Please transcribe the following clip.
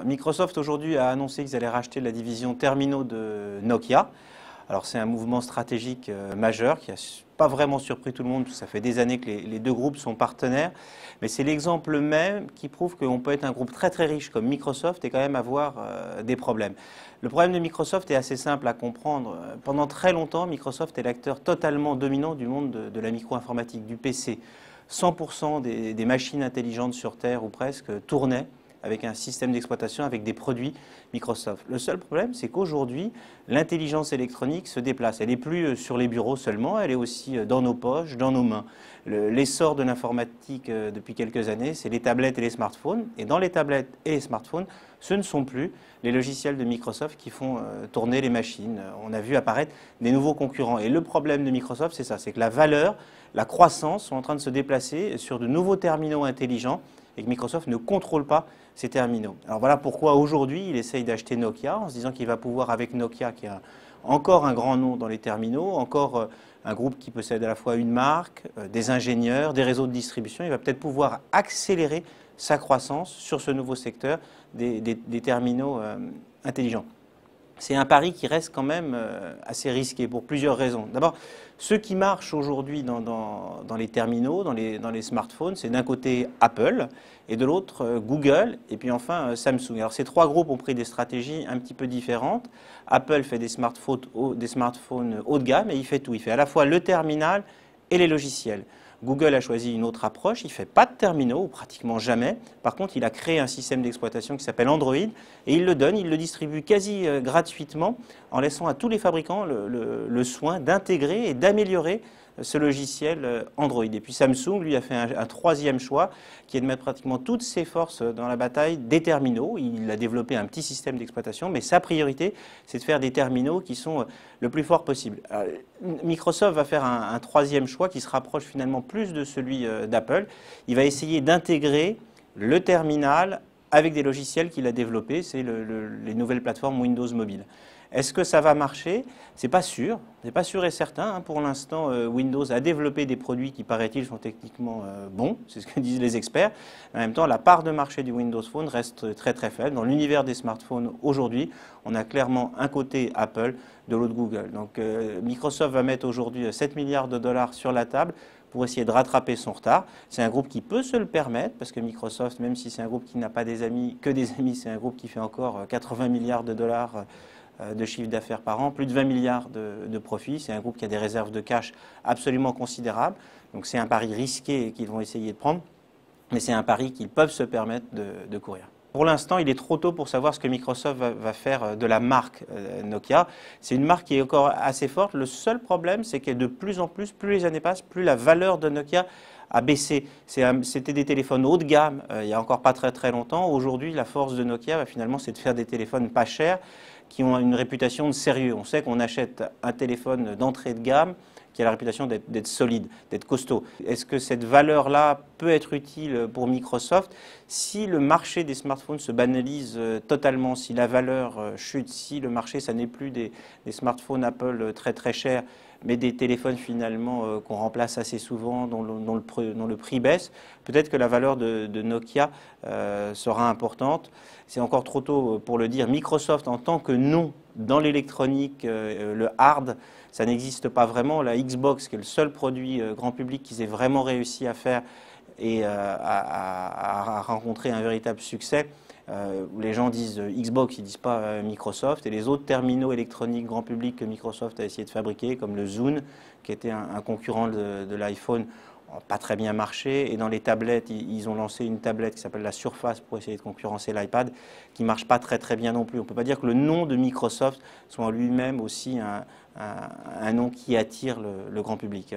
Microsoft aujourd'hui a annoncé qu'ils allaient racheter la division terminaux de Nokia. Alors c'est un mouvement stratégique majeur qui n'a pas vraiment surpris tout le monde, parce que ça fait des années que les deux groupes sont partenaires, mais c'est l'exemple même qui prouve qu'on peut être un groupe très très riche comme Microsoft et quand même avoir des problèmes. Le problème de Microsoft est assez simple à comprendre. Pendant très longtemps, Microsoft est l'acteur totalement dominant du monde de la micro-informatique, du PC. 100% des machines intelligentes sur Terre ou presque tournaient avec un système d'exploitation, avec des produits Microsoft. Le seul problème, c'est qu'aujourd'hui, l'intelligence électronique se déplace. Elle n'est plus sur les bureaux seulement, elle est aussi dans nos poches, dans nos mains. L'essor de l'informatique depuis quelques années, c'est les tablettes et les smartphones. Et dans les tablettes et les smartphones, ce ne sont plus les logiciels de Microsoft qui font tourner les machines. On a vu apparaître des nouveaux concurrents. Et le problème de Microsoft, c'est ça, c'est que la valeur, la croissance sont en train de se déplacer sur de nouveaux terminaux intelligents et que Microsoft ne contrôle pas ces terminaux. Alors voilà pourquoi aujourd'hui il essaye d'acheter Nokia en se disant qu'il va pouvoir, avec Nokia qui a encore un grand nom dans les terminaux, encore un groupe qui possède à la fois une marque, des ingénieurs, des réseaux de distribution, il va peut-être pouvoir accélérer sa croissance sur ce nouveau secteur des terminaux intelligents. C'est un pari qui reste quand même assez risqué pour plusieurs raisons. D'abord, ce qui marche aujourd'hui dans les terminaux, dans les smartphones, c'est d'un côté Apple et de l'autre Google et puis enfin Samsung. Alors ces trois groupes ont pris des stratégies un petit peu différentes. Apple fait des smartphones haut de gamme et il fait tout. Il fait à la fois le terminal et les logiciels. Google a choisi une autre approche, il ne fait pas de terminaux, ou pratiquement jamais. Par contre, il a créé un système d'exploitation qui s'appelle Android, et il le donne, il le distribue quasi gratuitement, en laissant à tous les fabricants le soin d'intégrer et d'améliorer ce logiciel Android. Et puis Samsung, lui, a fait un troisième choix, qui est de mettre pratiquement toutes ses forces dans la bataille des terminaux. Il a développé un petit système d'exploitation, mais sa priorité, c'est de faire des terminaux qui sont le plus forts possible. Alors, Microsoft va faire un troisième choix qui se rapproche finalement plus de celui d'Apple. Il va essayer d'intégrer le terminal avec des logiciels qu'il a développés, c'est les nouvelles plateformes Windows Mobile. Est-ce que ça va marcher? C'est pas sûr et certain. Pour l'instant, Windows a développé des produits qui, paraît-il, sont techniquement bons, c'est ce que disent les experts. En même temps, la part de marché du Windows Phone reste très très faible. Dans l'univers des smartphones aujourd'hui, on a clairement un côté Apple, de l'autre Google. Donc Microsoft va mettre aujourd'hui 7 milliards de dollars sur la table pour essayer de rattraper son retard. C'est un groupe qui peut se le permettre, parce que Microsoft, même si c'est un groupe qui n'a pas des amis, que des amis, c'est un groupe qui fait encore 80 milliards de dollars de chiffre d'affaires par an, plus de 20 milliards de profits. C'est un groupe qui a des réserves de cash absolument considérables. Donc c'est un pari risqué qu'ils vont essayer de prendre, mais c'est un pari qu'ils peuvent se permettre de courir. Pour l'instant, il est trop tôt pour savoir ce que Microsoft va faire de la marque Nokia. C'est une marque qui est encore assez forte. Le seul problème, c'est que de plus en plus, plus les années passent, plus la valeur de Nokia a baissé. C'était des téléphones haut de gamme il n'y a encore pas très très longtemps. Aujourd'hui, la force de Nokia, finalement, c'est de faire des téléphones pas chers qui ont une réputation de sérieux. On sait qu'on achète un téléphone d'entrée de gamme qui a la réputation d'être solide, d'être costaud. Est-ce que cette valeur-là peut être utile pour Microsoft? Si le marché des smartphones se banalise totalement, si la valeur chute, si le marché, ça n'est plus des smartphones Apple très très chers, mais des téléphones finalement qu'on remplace assez souvent, dont le prix baisse, peut-être que la valeur de Nokia sera importante. C'est encore trop tôt pour le dire. Microsoft, en tant que nom dans l'électronique, le hard, ça n'existe pas vraiment. La Xbox, qui est le seul produit grand public qu'ils aient vraiment réussi à faire et à rencontrer un véritable succès, où les gens disent Xbox, ils ne disent pas Microsoft, et les autres terminaux électroniques grand public que Microsoft a essayé de fabriquer, comme le Zune, qui était un concurrent de l'iPhone, n'ont pas très bien marché. Et dans les tablettes, ils ont lancé une tablette qui s'appelle la Surface pour essayer de concurrencer l'iPad, qui ne marche pas très très bien non plus. On ne peut pas dire que le nom de Microsoft soit en lui-même aussi un nom qui attire le grand public.